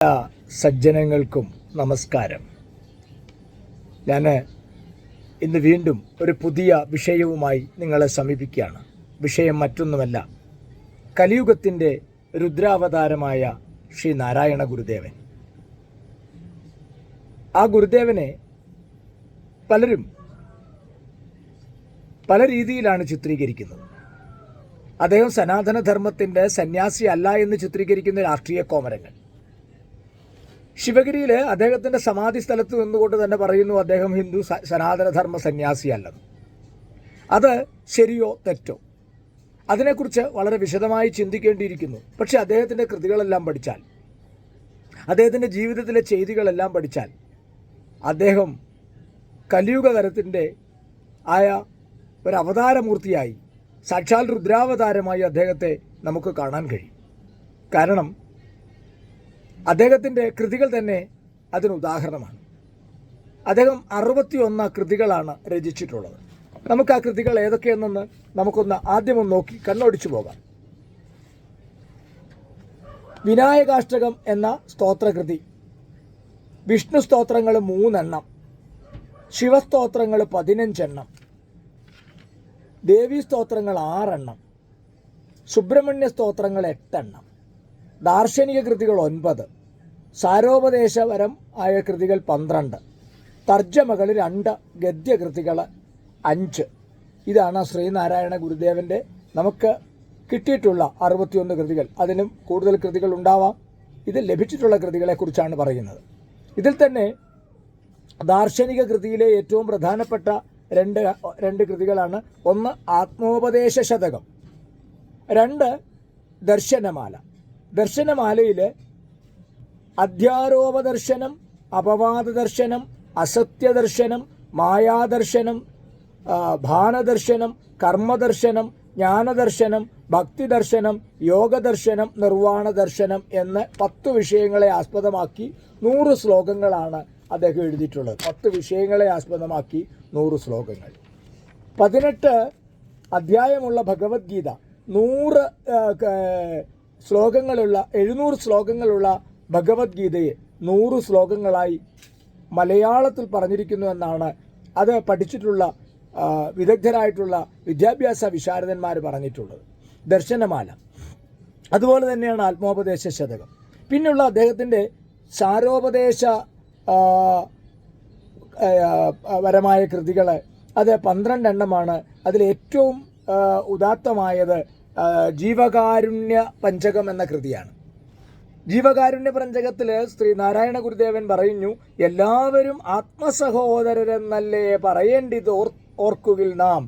എല്ലാ സജ്ജനങ്ങൾക്കും നമസ്കാരം. ഞാൻ ഇന്ന് വീണ്ടും ഒരു പുതിയ വിഷയവുമായി നിങ്ങളെ സമീപിക്കുകയാണ്. വിഷയം മറ്റൊന്നുമല്ല, കലിയുഗത്തിൻ്റെ രുദ്രാവതാരമായ ശ്രീ നാരായണ ഗുരുദേവൻ. ആ ഗുരുദേവനെ പലരും പല രീതിയിലാണ് ചിത്രീകരിക്കുന്നത്. അദ്ദേഹം സനാതനധർമ്മത്തിൻ്റെ സന്യാസി അല്ല എന്ന് ചിത്രീകരിക്കുന്ന രാഷ്ട്രീയ കോമരങ്ങൾ. ശിവഗിരിയിൽ അദ്ദേഹത്തിൻ്റെ സമാധി സ്ഥലത്ത് നിന്നുകൊണ്ട് തന്നെ പറയുന്നു അദ്ദേഹം ഹിന്ദു സനാതനധർമ്മ സന്യാസിയല്ലെന്ന്. അത് ശരിയോ തെറ്റോ അതിനെക്കുറിച്ച് വളരെ വിശദമായി ചിന്തിക്കേണ്ടിയിരിക്കുന്നു. പക്ഷേ അദ്ദേഹത്തിൻ്റെ കൃതികളെല്ലാം പഠിച്ചാൽ, അദ്ദേഹത്തിൻ്റെ ജീവിതത്തിലെ ചെയ്തികളെല്ലാം പഠിച്ചാൽ അദ്ദേഹം കലിയുഗതരത്തിൻ്റെ ആയ ഒരു അവതാരമൂർത്തിയായി, സാക്ഷാൽ രുദ്രാവതാരമായി അദ്ദേഹത്തെ നമുക്ക് കാണാൻ കഴിയും. കാരണം അദ്ദേഹത്തിൻ്റെ കൃതികൾ തന്നെ അതിന് ഉദാഹരണമാണ്. അദ്ദേഹം 61 കൃതികളാണ് രചിച്ചിട്ടുള്ളത്. നമുക്ക് ആ കൃതികൾ ഏതൊക്കെയെന്ന് നമുക്കൊന്ന് ആദ്യമൊന്ന് നോക്കി കണ്ണോടിച്ചു പോകാം. വിനായകാഷ്ടകം എന്ന സ്തോത്രകൃതി, വിഷ്ണു സ്തോത്രങ്ങൾ 3 ശിവസ്തോത്രങ്ങൾ 15 ദേവീ സ്തോത്രങ്ങൾ 6 സുബ്രഹ്മണ്യ സ്തോത്രങ്ങൾ 8 ദാർശനിക കൃതികൾ 9 സാരോപദേശപരം ആയ കൃതികൾ 12 തർജ്ജമകൾ 2 ഗദ്യകൃതികൾ 5. ഇതാണ് ശ്രീനാരായണ ഗുരുദേവൻ്റെ നമുക്ക് കിട്ടിയിട്ടുള്ള 61 കൃതികൾ. അതിനും കൂടുതൽ കൃതികൾ ഉണ്ടാവാം. ഇത് ലഭിച്ചിട്ടുള്ള കൃതികളെക്കുറിച്ചാണ് പറയുന്നത്. ഇതിൽ തന്നെ ദാർശനിക കൃതിയിലെ ഏറ്റവും പ്രധാനപ്പെട്ട രണ്ട് കൃതികളാണ്. ഒന്ന് ആത്മോപദേശ ശതകം, 2 ദർശനമാല. ദർശനമാലയിൽ അധ്യാരോപദർശനം, അപവാദദർശനം, അസത്യദർശനം, മായാദർശനം, ഭാനദർശനം, കർമ്മദർശനം, ജ്ഞാനദർശനം, ഭക്തിദർശനം, യോഗദർശനം, നിർവ്വാണ ദർശനം എന്ന് 10 വിഷയങ്ങളെ ആസ്പദമാക്കി 100 ശ്ലോകങ്ങളാണ് അദ്ദേഹം എഴുതിയിട്ടുള്ളത്. 10 വിഷയങ്ങളെ ആസ്പദമാക്കി 100 ശ്ലോകങ്ങൾ. 18 അധ്യായമുള്ള ഭഗവത്ഗീത, 100 ശ്ലോകങ്ങളുള്ള 700 ശ്ലോകങ്ങളുള്ള ഭഗവത്ഗീതയെ 100 ശ്ലോകങ്ങളായി മലയാളത്തിൽ പറഞ്ഞിരിക്കുന്നു എന്നാണ് അത് പഠിച്ചിട്ടുള്ള വിദഗ്ധരായിട്ടുള്ള വിദ്യാഭ്യാസ വിശാരദന്മാർ പറഞ്ഞിട്ടുള്ളത്. ദർശനമാല, അതുപോലെ തന്നെയാണ് ആത്മോപദേശ ശതകം. പിന്നെയുള്ള അദ്ദേഹത്തിൻ്റെ സാരോപദേശ പരമായ കൃതികൾ അത് 12 അതിലേറ്റവും ഉദാത്തമായത് ജീവകാരുണ്യ പഞ്ചകം എന്ന കൃതിയാണ്. ജീവകാരുണ്യ പഞ്ചകത്തിൽ ശ്രീനാരായണ ഗുരുദേവൻ പറയുന്നു, എല്ലാവരും ആത്മസഹോദരരെന്നല്ലേ പറയേണ്ടിത് ഓർക്കുകിൽ നാം,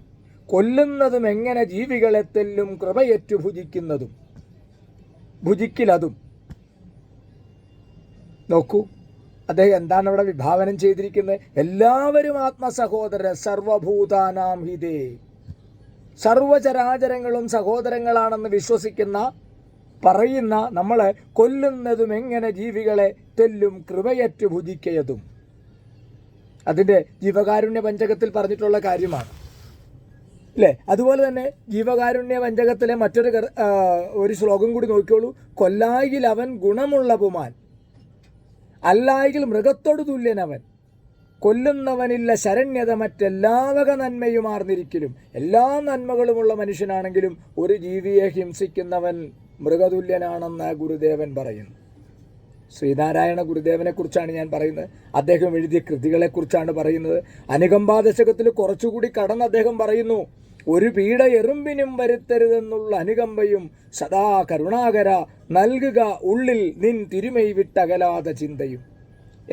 കൊല്ലുന്നതും എങ്ങനെ ജീവികളെ തെല്ലും കൃപയേറ്റു ഭുജിക്കിലതും. നോക്കൂ, അദ്ദേഹം എന്താണ് അവിടെ വിഭാവനം ചെയ്തിരിക്കുന്നത്? എല്ലാവരും ആത്മസഹോദര സർവഭൂതാനാം ഹിതേ, സർവചരാചരങ്ങളും സഹോദരങ്ങളാണെന്ന് വിശ്വസിക്കുന്ന പറയുന്ന നമ്മളെ കൊല്ലുന്നതും എങ്ങനെ ജീവികളെ തെല്ലും കൃപയറ്റു ഭുജിക്കയതും. അതിൻ്റെ ജീവകാരുണ്യ പഞ്ചകത്തിൽ പറഞ്ഞിട്ടുള്ള കാര്യമാണ് അല്ലേ? അതുപോലെ തന്നെ ജീവകാരുണ്യ പഞ്ചകത്തിലെ ഒരു ശ്ലോകം കൂടി നോക്കിയോളൂ. കൊല്ലായിൽ അവൻ ഗുണമുള്ള പുമാൻ, അല്ലായിൽ മൃഗത്തോട് തുല്യനവൻ, കൊല്ലുന്നവനില്ല ശരണ്യത മറ്റെല്ലാവക നന്മയുമാർന്നിരിക്കലും. എല്ലാ നന്മകളുമുള്ള മനുഷ്യനാണെങ്കിലും ഒരു ജീവിയെ ഹിംസിക്കുന്നവൻ മൃഗതുല്യനാണെന്ന് ഗുരുദേവൻ പറയുന്നു. ശ്രീനാരായണ ഗുരുദേവനെ കുറിച്ചാണ് ഞാൻ പറയുന്നത്. അദ്ദേഹം എഴുതിയ കൃതികളെക്കുറിച്ചാണ് പറയുന്നത്. അനുകമ്പാദശകത്തിൽ കുറച്ചുകൂടി കടന്ന് അദ്ദേഹം പറയുന്നു, ഒരു പീഡ എറുമ്പിനും വരുത്തരുതെന്നുള്ള അനുകമ്പയും സദാ കരുണാകര നൽകുക ഉള്ളിൽ നിൻ തിരുമൈ വിട്ടകലാതെ ചിന്തയും.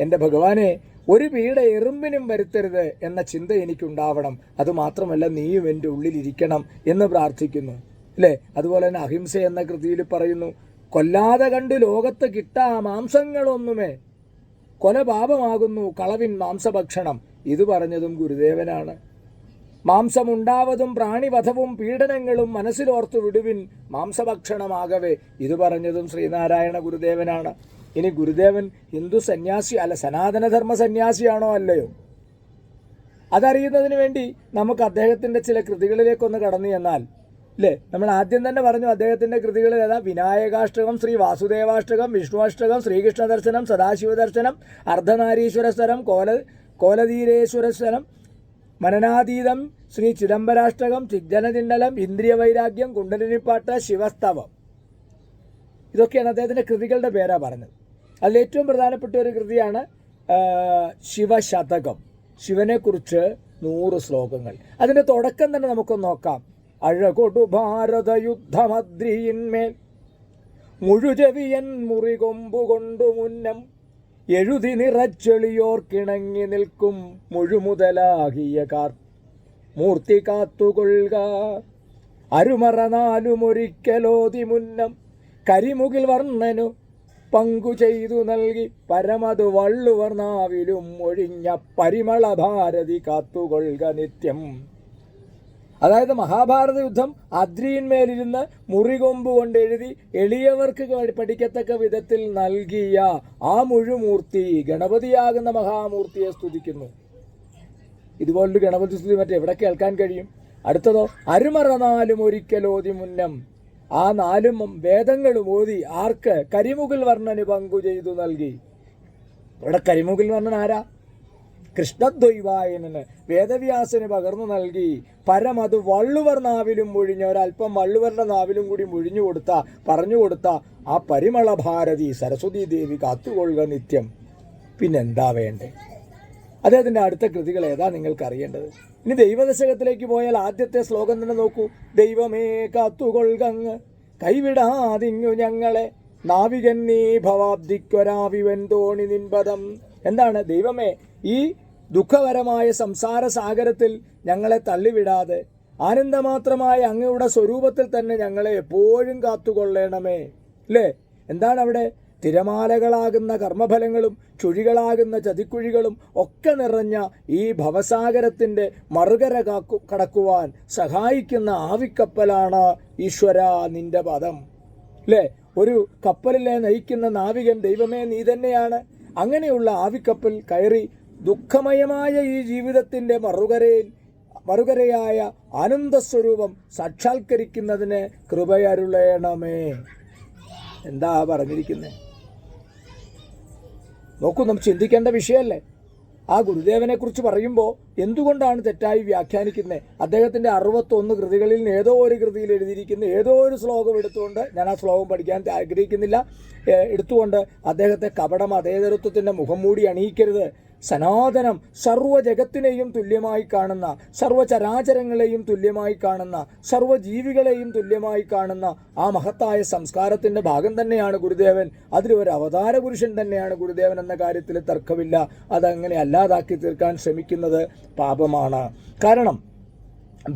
എൻ്റെ ഭഗവാനെ, ഒരു പീഡ എറുമ്പിനും വരുത്തരുത് എന്ന ചിന്ത എനിക്കുണ്ടാവണം. അതുമാത്രമല്ല, നീയും എൻ്റെ ഉള്ളിലിരിക്കണം എന്ന് പ്രാർത്ഥിക്കുന്നു അല്ലേ? അതുപോലെ തന്നെ അഹിംസ എന്ന കൃതിയിൽ പറയുന്നു, കൊല്ലാതെ കണ്ട് ലോകത്ത് കിട്ടാ മാംസങ്ങളൊന്നുമേ, കൊല പാപമാകുന്നു കളവിൻ മാംസഭക്ഷണം. ഇത് പറഞ്ഞതും ഗുരുദേവനാണ്. മാംസമുണ്ടാവതും പ്രാണിവധവും പീഡനങ്ങളും മനസ്സിലോർത്തു വിടുവിൻ മാംസഭക്ഷണമാകവേ. ഇത് പറഞ്ഞതും ശ്രീനാരായണ ഗുരുദേവനാണ്. ഇനി ഗുരുദേവൻ ഹിന്ദു സന്യാസി അല്ല, സനാതനധർമ്മ സന്യാസിയാണോ അല്ലയോ? അതറിയുന്നതിന് വേണ്ടി നമുക്ക് അദ്ദേഹത്തിൻ്റെ ചില കൃതികളിലേക്കൊന്ന് കടന്നു ചെന്നാൽ അല്ലേ? നമ്മൾ ആദ്യം തന്നെ പറഞ്ഞു അദ്ദേഹത്തിൻ്റെ കൃതികളിൽ ഏതാ? വിനായകാഷ്ടകം, ശ്രീ വാസുദേവാഷ്ടകം, വിഷ്ണുവാഷ്ടകം, ശ്രീകൃഷ്ണ ദർശനം, സദാശിവ ദർശനം, അർദ്ധനാരീശ്വരസ്വരം, കോലധീരേശ്വരസ്വരം, മനനാതീതം, ശ്രീ ചിദംബരാഷ്ടകം, ചിജ്ജനചിണ്ടലം, ഇന്ദ്രിയ വൈരാഗ്യം, കുണ്ടലിനിപ്പാട്ട്, ശിവസ്തവം. ഇതൊക്കെയാണ് അദ്ദേഹത്തിൻ്റെ കൃതികളുടെ പേരാ പറഞ്ഞത്. അതിൽ ഏറ്റവും പ്രധാനപ്പെട്ട ഒരു കൃതിയാണ് ശിവശതകം. ശിവനെക്കുറിച്ച് 100 ശ്ലോകങ്ങൾ. അതിൻ്റെ തുടക്കം തന്നെ നമുക്കൊന്ന് നോക്കാം. അഴകൊടു ഭാരത യുദ്ധമദ്രിയിന്മേൽ മുഴുചെവിയൻ മുറികൊമ്പുകൊണ്ടു മുന്നം എഴുതി നിറച്ചെളിയോർക്കിണങ്ങി നിൽക്കും മുഴുമുതലാകിയ മൂർത്തി കാത്തുകൊള്ളുക അരുമറ 4 മുന്നം കരിമുകിൽ വർണ്ണനു പങ്കു ചെയ്തു നൽകി പരമതു വള്ളുവർ നാവിലും ഒഴിഞ്ഞ പരിമള ഭാരതി കാത്തുകൊള്ളുക നിത്യം. അതായത് മഹാഭാരത യുദ്ധം അദ്രിയിന്മേലിരുന്ന് മുറികൊമ്പ് കൊണ്ട് എഴുതി എളിയവർക്ക് പഠിക്കത്തക്ക വിധത്തിൽ നൽകിയ ആ മുഴുമൂർത്തി ഗണപതിയാകുന്ന മഹാമൂർത്തിയെ സ്തുതിക്കുന്നു. ഇതുപോലൊരു ഗണപതി സ്തുതി മറ്റെവിടെ കേൾക്കാൻ കഴിയും? അടുത്തതോ അരുമറ 4 മുന്നം. ആ 4 വേദങ്ങളും ഓതി ആർക്ക്? കരിമുകിൽ വർണ്ണന് പങ്കു ചെയ്തു നൽകി. ഇവിടെ കരിമുകിൽ വർണ്ണൻ ആരാ? കൃഷ്ണദ്വൈവായനന് വേദവ്യാസന് പകർന്നു നൽകി. പരമത് വള്ളുവർ നാവിലും മുഴിഞ്ഞ ഒരല്പം വള്ളുവരുടെ നാവിലും കൂടി മുഴിഞ്ഞു കൊടുത്ത പറഞ്ഞു കൊടുത്ത ആ പരിമള ഭാരതി സരസ്വതി ദേവി കാത്തുകൊള്ളുക നിത്യം. പിന്നെന്താ വേണ്ടേ? അദ്ദേഹത്തിൻ്റെ അടുത്ത കൃതികൾ ഏതാ നിങ്ങൾക്ക് അറിയേണ്ടത്? ഇനി ദൈവദശകത്തിലേക്ക് പോയാൽ ആദ്യത്തെ ശ്ലോകം തന്നെ നോക്കൂ. ദൈവമേ കാത്തുകൊള്ളുകങ്ങ് കൈവിടാതിങ്ങു ഞങ്ങളെ നാവികൻ നീ ഭവാബ്ദിക്കൊരാവിവൻ തോണി നിൻപദം. എന്താണ്? ദൈവമേ, ഈ ദുഃഖകരമായ സംസാര സാഗരത്തിൽ ഞങ്ങളെ തള്ളിവിടാതെ ആനന്ദമാത്രമായ അങ്ങയുടെ സ്വരൂപത്തിൽ തന്നെ ഞങ്ങളെ എപ്പോഴും കാത്തുകൊള്ളണമേ. അല്ലേ? എന്താണ് അവിടെ? തിരമാലകളാകുന്ന കർമ്മഫലങ്ങളും ചുഴികളാകുന്ന ചതിക്കുഴികളും ഒക്കെ നിറഞ്ഞ ഈ ഭവസാഗരത്തിൻ്റെ മറുകര കടക്കുവാൻ സഹായിക്കുന്ന ആവിക്കപ്പലാണ് ഈശ്വര നിന്റെ പദം. അല്ലേ? ഒരു കപ്പലിലെ നയിക്കുന്ന നാവികൻ ദൈവമേ നീ തന്നെയാണ്. അങ്ങനെയുള്ള ആവിക്കപ്പൽ കയറി ദുഃഖമയമായ ഈ ജീവിതത്തിൻ്റെ മറുകരയായ ആനന്ദസ്വരൂപം സാക്ഷാത്കരിക്കുന്നതിന് കൃപയരുളേണമേ. എന്താ പറഞ്ഞിരിക്കുന്നത്? നോക്കൂ, നമ്മൾ ചിന്തിക്കേണ്ട വിഷയമല്ലേ? ആ ഗുരുദേവനെ കുറിച്ച് പറയുമ്പോൾ എന്തുകൊണ്ടാണ് തെറ്റായി വ്യാഖ്യാനിക്കുന്നത്? അദ്ദേഹത്തിൻ്റെ 61 കൃതികളിൽ ഏതോ ഒരു കൃതിയിൽ എഴുതിയിരിക്കുന്ന ഏതോ ഒരു ശ്ലോകം എടുത്തുകൊണ്ട്, ഞാൻ ആ ശ്ലോകം പഠിക്കാൻ ആഗ്രഹിക്കുന്നില്ല, എടുത്തുകൊണ്ട് അദ്ദേഹത്തെ കപട മതേതരത്വത്തിൻ്റെ മുഖം മൂടി അണിയിക്കരുത്. സനാതനം സർവ്വജഗത്തിനെയും തുല്യമായി കാണുന്ന, സർവ്വചരാചരങ്ങളെയും തുല്യമായി കാണുന്ന, സർവ്വജീവികളെയും തുല്യമായി കാണുന്ന ആ മഹത്തായ സംസ്കാരത്തിൻ്റെ ഭാഗം തന്നെയാണ് ഗുരുദേവൻ. അതിലൊരു അവതാര പുരുഷൻ തന്നെയാണ് ഗുരുദേവൻ എന്ന കാര്യത്തിൽ തർക്കമില്ല. അതങ്ങനെ അല്ലാതാക്കി തീർക്കാൻ ശ്രമിക്കുന്നത് പാപമാണ്. കാരണം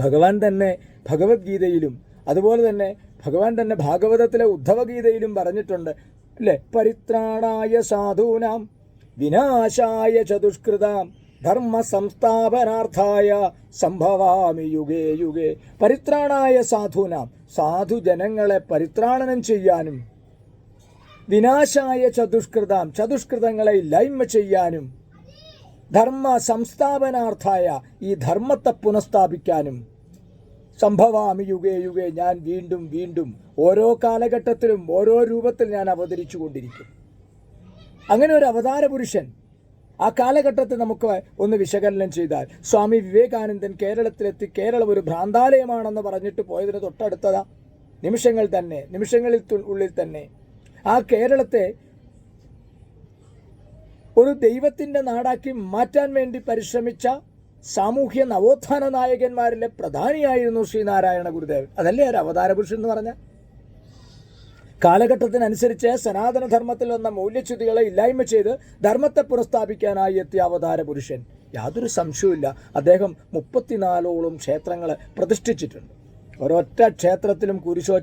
ഭഗവാൻ തന്നെ ഭഗവത്ഗീതയിലും അതുപോലെ തന്നെ ഭഗവാൻ തന്നെ ഭാഗവതത്തിലെ ഉദ്ധവഗീതയിലും പറഞ്ഞിട്ടുണ്ട്, അല്ലേ? പരിത്രാണായ സാധൂനാം വിനാശായ ചതുഷ്കൃതാം ധർമ്മ സംസ്ഥാപനാർത്ഥായ സംഭവാമി യുഗേ യുഗേ. പരിത്രാണായ സാധൂനാം, സാധുജനങ്ങളെ പരിത്രാണനം ചെയ്യാനും, വിനാശായ ചതുഷ്കൃതാം, ചതുഷ്കൃതങ്ങളെ ഇല്ലായ്മ ചെയ്യാനും, ധർമ്മ സംസ്ഥാപനാർത്ഥായ, ഈ ധർമ്മത്തെ പുനഃസ്ഥാപിക്കാനും, സംഭവാമി യുഗേ യുഗേ, ഞാൻ വീണ്ടും വീണ്ടും ഓരോ കാലഘട്ടത്തിലും ഓരോ രൂപത്തിൽ ഞാൻ അവതരിച്ചു കൊണ്ടിരിക്കും. അങ്ങനെ ഒരു അവതാര പുരുഷൻ ആ കാലഘട്ടത്തിൽ നമുക്ക് ഒന്ന് വിശകലനം ചെയ്താൽ, സ്വാമി വിവേകാനന്ദൻ കേരളത്തിലെത്തി കേരളം ഒരു ഭ്രാന്താലയമാണെന്ന് പറഞ്ഞിട്ട് പോയതിന് തൊട്ടടുത്തതാ നിമിഷങ്ങളിൽ ഉള്ളിൽ തന്നെ ആ കേരളത്തെ ഒരു ദൈവത്തിൻ്റെ നാടാക്കി മാറ്റാൻ വേണ്ടി പരിശ്രമിച്ച സാമൂഹ്യ നവോത്ഥാന നായകന്മാരിലെ പ്രധാനിയായിരുന്നു ശ്രീനാരായണ ഗുരുദേവൻ. അതല്ലേ ഒരു അവതാര പുരുഷൻ എന്ന് പറഞ്ഞാൽ? കാലഘട്ടത്തിനനുസരിച്ച് സനാതനധർമ്മത്തിൽ വന്ന മൂല്യച്യുതികളെ ഇല്ലായ്മ ചെയ്ത് ധർമ്മത്തെ പുനഃസ്ഥാപിക്കാനായി എത്തിയ അവതാര പുരുഷൻ. യാതൊരു സംശയവുമില്ല, അദ്ദേഹം 34ഓളം ക്ഷേത്രങ്ങൾ പ്രതിഷ്ഠിച്ചിട്ടുണ്ട്. ഒരൊറ്റ ക്ഷേത്രത്തിലും കുരിശോ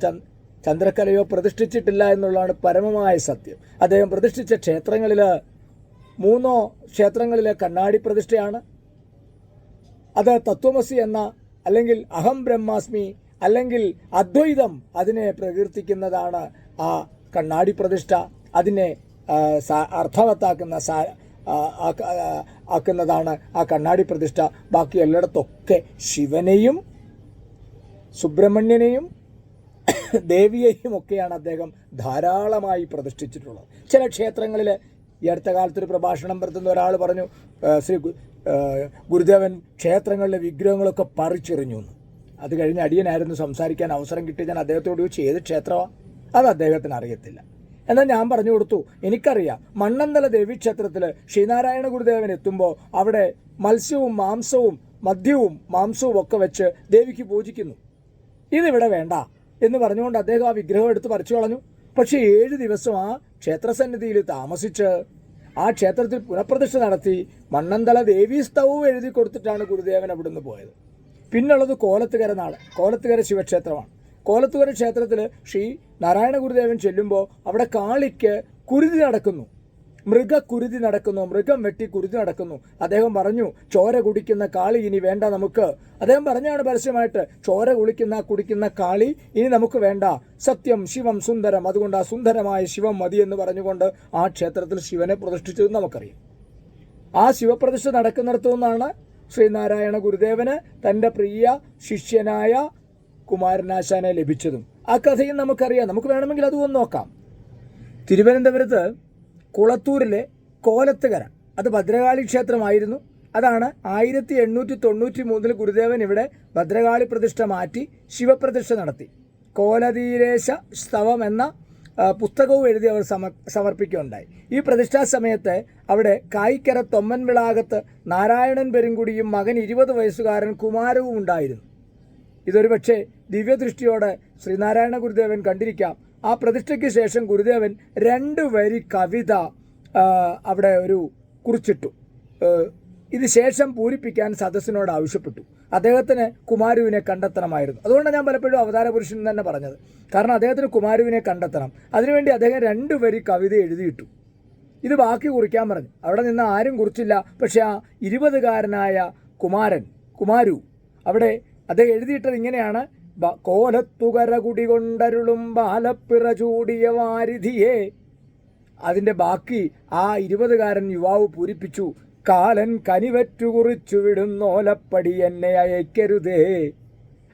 ചന്ദ്രക്കലയോ പ്രതിഷ്ഠിച്ചിട്ടില്ല എന്നുള്ളതാണ് പരമമായ സത്യം. അദ്ദേഹം പ്രതിഷ്ഠിച്ച ക്ഷേത്രങ്ങളിൽ 3 ക്ഷേത്രങ്ങളിലെ കണ്ണാടി പ്രതിഷ്ഠയാണ്. അത് തത്വമസി എന്ന, അല്ലെങ്കിൽ അഹം ബ്രഹ്മാസ്മി, അല്ലെങ്കിൽ അദ്വൈതം അതിനെ പ്രകീർത്തിക്കുന്നതാണ് ആ കണ്ണാടി പ്രതിഷ്ഠ. അതിനെ അർത്ഥവത്താക്കുന്നതാണ് ആ കണ്ണാടി പ്രതിഷ്ഠ. ബാക്കി എല്ലായിടത്തൊക്കെ ശിവനെയും സുബ്രഹ്മണ്യനെയും ദേവിയെയും ഒക്കെയാണ് അദ്ദേഹം ധാരാളമായി പ്രതിഷ്ഠിച്ചിട്ടുള്ളത്. ചില ക്ഷേത്രങ്ങളിൽ ഈ അടുത്ത കാലത്തൊരു പ്രഭാഷണം നടത്തുന്ന ഒരാൾ പറഞ്ഞു, ഗുരുദേവൻ ക്ഷേത്രങ്ങളിലെ വിഗ്രഹങ്ങളൊക്കെ പറിച്ചെറിഞ്ഞു എന്ന്. അത് കഴിഞ്ഞ് അടിയനായിരുന്നു സംസാരിക്കാൻ അവസരം കിട്ടി. ഞാൻ അദ്ദേഹത്തോട് ചോദിച്ചു ഏത് ക്ഷേത്രമാണ്, അത് അദ്ദേഹത്തിന് അറിയത്തില്ല. എന്നാൽ ഞാൻ പറഞ്ഞു കൊടുത്തു, എനിക്കറിയാം. മണ്ണന്തല ദേവീക്ഷേത്രത്തിൽ ശ്രീനാരായണ ഗുരുദേവൻ എത്തുമ്പോൾ അവിടെ മത്സ്യവും മാംസവും മദ്യവും മാംസവും ഒക്കെ വെച്ച് ദേവിക്ക് പൂജിക്കുന്നു. ഇതിവിടെ വേണ്ട എന്ന് പറഞ്ഞുകൊണ്ട് അദ്ദേഹം ആ വിഗ്രഹം എടുത്ത് പറിച്ചു കളഞ്ഞു. പക്ഷേ 7 ദിവസം ആ ക്ഷേത്രസന്നിധിയിൽ താമസിച്ച് ആ ക്ഷേത്രത്തിൽ പുനഃപ്രതിഷ്ഠ നടത്തി മണ്ണന്തല ദേവീസ്തവവും എഴുതി കൊടുത്തിട്ടാണ് ഗുരുദേവൻ അവിടുന്ന് പോയത്. പിന്നുള്ളത് കോലത്തുകര ശിവക്ഷേത്രമാണ്. കോലത്തുകര ക്ഷേത്രത്തിൽ ശ്രീ നാരായണ ഗുരുദേവൻ ചെല്ലുമ്പോൾ അവിടെ കാളിക്ക് കുരുതി നടക്കുന്നു, മൃഗക്കുരുതി നടക്കുന്നു, മൃഗം വെട്ടി കുരുതി നടക്കുന്നു. അദ്ദേഹം പറഞ്ഞു, ചോര കുടിക്കുന്ന കാളി ഇനി വേണ്ട നമുക്ക്. അദ്ദേഹം പറഞ്ഞാണ് പരസ്യമായിട്ട്, ചോര കുടിക്കുന്ന കാളി ഇനി നമുക്ക് വേണ്ട, സത്യം ശിവം സുന്ദരം, അതുകൊണ്ട് ആ സുന്ദരമായ ശിവം മതി എന്ന് പറഞ്ഞുകൊണ്ട് ആ ക്ഷേത്രത്തിൽ ശിവനെ പ്രതിഷ്ഠിച്ചത് നമുക്കറിയാം. ആ ശിവപ്രതിഷ്ഠ നടക്കുന്നിടത്തു നിന്നാണ് ശ്രീനാരായണ ഗുരുദേവന് തൻ്റെ പ്രിയ ശിഷ്യനായ കുമാരനാശാനെ ലഭിച്ചതും. ആ കഥയും നമുക്കറിയാം. നമുക്ക് വേണമെങ്കിൽ അതും നോക്കാം. തിരുവനന്തപുരത്ത് കുളത്തൂരിലെ കോലത്തുകര, അത് ഭദ്രകാളി ക്ഷേത്രമായിരുന്നു. അതാണ് 1893 ഗുരുദേവൻ ഇവിടെ ഭദ്രകാളി പ്രതിഷ്ഠ മാറ്റി ശിവപ്രതിഷ്ഠ നടത്തി. കോലതീരേശ സ്തവം എന്ന പുസ്തകവും എഴുതി അവർ സമർപ്പിക്കുകയുണ്ടായി. ഈ പ്രതിഷ്ഠാ സമയത്ത് അവിടെ കായിക്കര തൊമ്മൻ വിളാകത്ത് നാരായണൻ പെരുങ്കുടിയും മകൻ 20 വയസ്സുകാരൻ കുമാരവും ഉണ്ടായിരുന്നു. ഇതൊരു പക്ഷേ ദിവ്യദൃഷ്ടിയോടെ ശ്രീനാരായണ ഗുരുദേവൻ കണ്ടിരിക്കാം. ആ പ്രതിഷ്ഠയ്ക്ക് ശേഷം ഗുരുദേവൻ 2 വരി കവിത അവിടെ കുറിച്ചിട്ടു. ഇത് ശേഷം പൂരിപ്പിക്കാൻ സദസ്സിനോട് ആവശ്യപ്പെട്ടു. അദ്ദേഹത്തിന് കുമാരുവിനെ കണ്ടെത്തണമായിരുന്നു. അതുകൊണ്ടാണ് ഞാൻ പലപ്പോഴും അവതാര പുരുഷൻ തന്നെ പറഞ്ഞത്. കാരണം അദ്ദേഹത്തിന് കുമാരുവിനെ കണ്ടെത്തണം. അതിനുവേണ്ടി അദ്ദേഹം 2 വരി കവിത എഴുതിയിട്ടു. ഇത് ബാക്കി കുറിക്കാൻ പറഞ്ഞു. അവിടെ നിന്ന് ആരും കുറിച്ചില്ല. പക്ഷേ ആ 20കാരനായ കുമാരു അവിടെ അദ്ദേഹം എഴുതിയിട്ടത് ഇങ്ങനെയാണ്: കോലത്തുകര കുടികൊണ്ടരുളും ബാലപ്പിറ ചൂടിയ വാരിധിയെ. അതിൻ്റെ ബാക്കി ആ 20കാരൻ യുവാവ് പൂരിപ്പിച്ചു: കാലൻ കനിവറ്റു കുറിച്ചു വിടുന്നോലപ്പടി എന്നെ അയക്കരുതേ.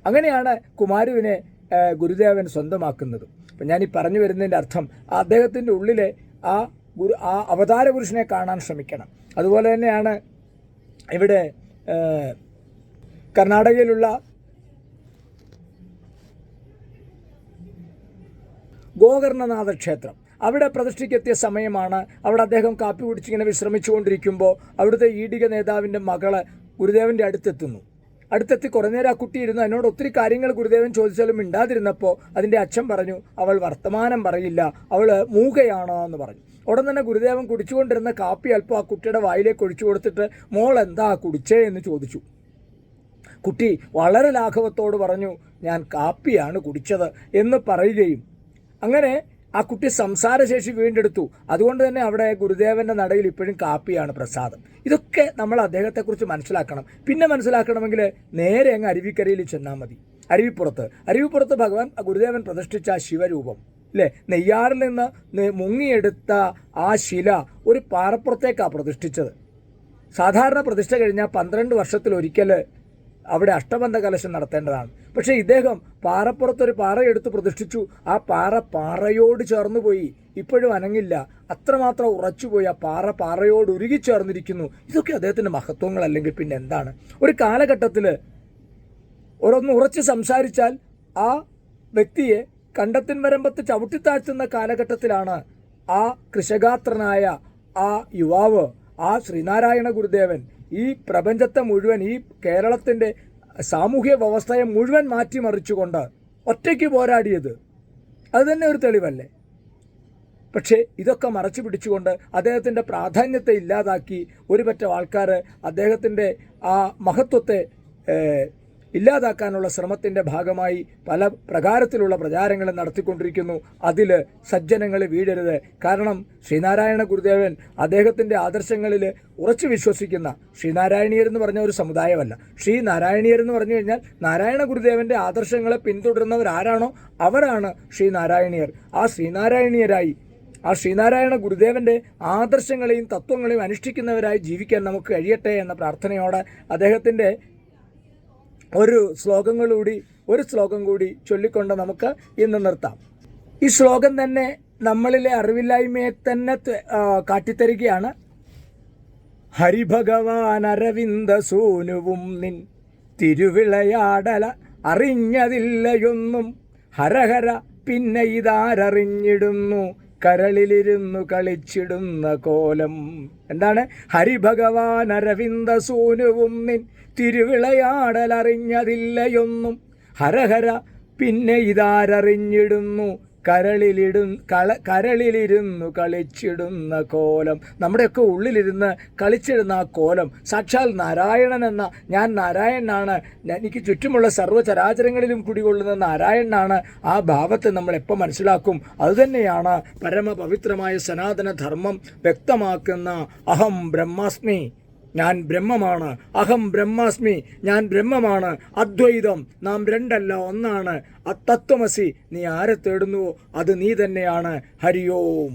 അങ്ങനെയാണ് കുമാരുവിനെ ഗുരുദേവൻ സ്വന്തമാക്കുന്നത്. അപ്പം ഞാനീ പറഞ്ഞു വരുന്നതിൻ്റെ അർത്ഥം അദ്ദേഹത്തിൻ്റെ ഉള്ളിലെ ആ അവതാര പുരുഷനെ കാണാൻ ശ്രമിക്കണം. അതുപോലെ തന്നെയാണ് ഇവിടെ കർണാടകയിലുള്ള ഗോകർണനാഥ ക്ഷേത്രം. അവിടെ പ്രതിഷ്ഠയ്ക്കെത്തിയ സമയമാണ്. അവിടെ അദ്ദേഹം കാപ്പി കുടിച്ചിങ്ങനെ വിശ്രമിച്ചുകൊണ്ടിരിക്കുമ്പോൾ അവിടുത്തെ ഈടിക നേതാവിൻ്റെ മകള് ഗുരുദേവൻ്റെ അടുത്തെത്തി കുറേ നേരം ആ കുട്ടി ഇരുന്നു. എന്നോട് ഒത്തിരി കാര്യങ്ങൾ ഗുരുദേവൻ ചോദിച്ചാലും മിണ്ടാതിരുന്നപ്പോൾ അതിൻ്റെ അച്ഛൻ പറഞ്ഞു, അവൾ വർത്തമാനം പറയില്ല, അവൾ മൂകയാണോ എന്ന് പറഞ്ഞു. ഉടൻ തന്നെ ഗുരുദേവൻ കുടിച്ചുകൊണ്ടിരുന്ന കാപ്പി അല്പം ആ കുട്ടിയുടെ വായിലേക്ക് ഒഴിച്ചു കൊടുത്തിട്ട്, മോൾ എന്താ കുടിച്ചേ എന്ന് ചോദിച്ചു. കുട്ടി വളരെ ലാഘവത്തോട് പറഞ്ഞു, ഞാൻ കാപ്പിയാണ് കുടിച്ചത് എന്ന് പറയുകയും അങ്ങനെ ആ കുട്ടി സംസാരശേഷി വീണ്ടെടുത്തു. അതുകൊണ്ട് തന്നെ അവിടെ ഗുരുദേവൻ്റെ നടയിൽ ഇപ്പോഴും കാപ്പിയാണ് പ്രസാദം. ഇതൊക്കെ നമ്മൾ അദ്ദേഹത്തെക്കുറിച്ച് മനസ്സിലാക്കണം. പിന്നെ മനസ്സിലാക്കണമെങ്കിൽ നേരെ അങ്ങ് അരുവിക്കരയിൽ ചെന്നാൽ മതി. അരുവിപ്പുറത്ത് ഗുരുദേവൻ പ്രതിഷ്ഠിച്ച ശിവരൂപം അല്ലേ, നെയ്യാറിൽ നിന്ന് മുങ്ങിയെടുത്ത ആ ശില ഒരു പാറപ്പുറത്തേക്കാണ് പ്രതിഷ്ഠിച്ചത്. സാധാരണ പ്രതിഷ്ഠ കഴിഞ്ഞാൽ 12 വർഷത്തിലൊരിക്കൽ അവിടെ അഷ്ടബന്ധ കലശം നടത്തേണ്ടതാണ്. പക്ഷേ ഇദ്ദേഹം പാറപ്പുറത്തൊരു പാറയെടുത്ത് പ്രതിഷ്ഠിച്ചു. ആ പാറയോട് ചേർന്ന് പോയി, ഇപ്പോഴും അനങ്ങില്ല, അത്രമാത്രം ഉറച്ചുപോയി. ആ പാറയോട് ഉരുകിച്ചേർന്നിരിക്കുന്നു. ഇതൊക്കെ അദ്ദേഹത്തിൻ്റെ മഹത്വങ്ങളല്ലെങ്കിൽ പിന്നെ എന്താണ്? ഒരു കാലഘട്ടത്തിൽ ഒന്ന് ഉറച്ച് സംസാരിച്ചാൽ ആ വ്യക്തിയെ കണ്ടത്തിൻ വരമ്പത്ത് ചവിട്ടിത്താഴ്ത്തുന്ന കാലഘട്ടത്തിലാണ് ആ കൃശഗാത്രനായ ആ യുവാവ്, ആ ശ്രീനാരായണ ഗുരുദേവൻ ഈ പ്രപഞ്ചത്തെ മുഴുവൻ, ഈ കേരളത്തിൻ്റെ സാമൂഹ്യ വ്യവസ്ഥയെ മുഴുവൻ മാറ്റിമറിച്ചുകൊണ്ട് ഒറ്റയ്ക്ക് പോരാടിയത്. അത് തന്നെ ഒരു തെളിവല്ലേ? പക്ഷേ ഇതൊക്കെ മറച്ചു പിടിച്ചുകൊണ്ട് അദ്ദേഹത്തിൻ്റെ പ്രാധാന്യത്തെ ഇല്ലാതാക്കി ഒരുപറ്റ ആൾക്കാർ അദ്ദേഹത്തിൻ്റെ ആ മഹത്വത്തെ ഇല്ലാതാക്കാനുള്ള ശ്രമത്തിൻ്റെ ഭാഗമായി പല പ്രകാരത്തിലുള്ള പ്രചാരങ്ങൾ നടത്തിക്കൊണ്ടിരിക്കുന്നു. അതിൽ സജ്ജനങ്ങൾ വീഴരുത്. കാരണം ശ്രീനാരായണ ഗുരുദേവൻ അദ്ദേഹത്തിൻ്റെ ആദർശങ്ങളിൽ ഉറച്ചു വിശ്വസിക്കുന്ന, ശ്രീനാരായണീയരെന്ന് പറഞ്ഞ ഒരു സമുദായമല്ല, ശ്രീനാരായണീയരെന്ന് പറഞ്ഞു കഴിഞ്ഞാൽ നാരായണ ഗുരുദേവൻ്റെ ആദർശങ്ങളെ പിന്തുടരുന്നവരാരാണോ അവരാണ് ശ്രീനാരായണീയർ. ആ ശ്രീനാരായണീയരായി, ആ ശ്രീനാരായണ ഗുരുദേവൻ്റെ ആദർശങ്ങളെയും തത്വങ്ങളെയും അനുഷ്ഠിക്കുന്നവരായി ജീവിക്കാൻ നമുക്ക് കഴിയട്ടെ എന്ന പ്രാർത്ഥനയോടെ അദ്ദേഹത്തിൻ്റെ ഒരു ശ്ലോകം കൂടി ചൊല്ലിക്കൊണ്ട് നമുക്ക് ഇന്ന് നിർത്താം. ഈ ശ്ലോകം തന്നെ നമ്മളിലെ അറിവില്ലായ്മയെ തന്നെ കാട്ടിത്തരികയാണ്. ഹരിഭഗവാൻ അരവിന്ദ സൂനുവും നിൻ തിരുവിളയാടല അറിഞ്ഞതില്ലയൊന്നും, ഹരഹര പിന്നെ ഇതാരറിഞ്ഞിടുന്നു, കരളിലിരുന്നു കളിച്ചിടുന്ന കോലം. എന്താണ്? ഹരിഭഗവാൻ അരവിന്ദ സൂനുവും നിൻ തിരുവിളയാടൽ അറിഞ്ഞതില്ലയൊന്നും, ഹരഹര പിന്നെ ഇതാരറിഞ്ഞിടുന്നു, കരളിലിരുന്നു കളിച്ചിടുന്ന കോലം. നമ്മുടെയൊക്കെ ഉള്ളിലിരുന്ന് കളിച്ചിടുന്ന ആ കോലം സാക്ഷാൽ നാരായണൻ എന്ന, ഞാൻ നാരായണനാണ്, എനിക്ക് ചുറ്റുമുള്ള സർവ്വചരാചരങ്ങളിലും കുടികൊള്ളുന്ന നാരായണനാണ്, ആ ഭാവത്തെ നമ്മൾ എപ്പോൾ മനസ്സിലാക്കും? അതുതന്നെയാണ് പരമപവിത്രമായ സനാതന ധർമ്മം വ്യക്തമാക്കുന്ന അഹം ബ്രഹ്മാസ്മി, ഞാൻ ബ്രഹ്മമാണ്, അഹം ബ്രഹ്മാസ്മി, ഞാൻ ബ്രഹ്മമാണ്, അദ്വൈതം, നാം രണ്ടല്ല ഒന്നാണ്, തത്വമസി, നീ ആരെ തേടുന്നുവോ അത് നീ തന്നെയാണ്. ഹരി ഓം.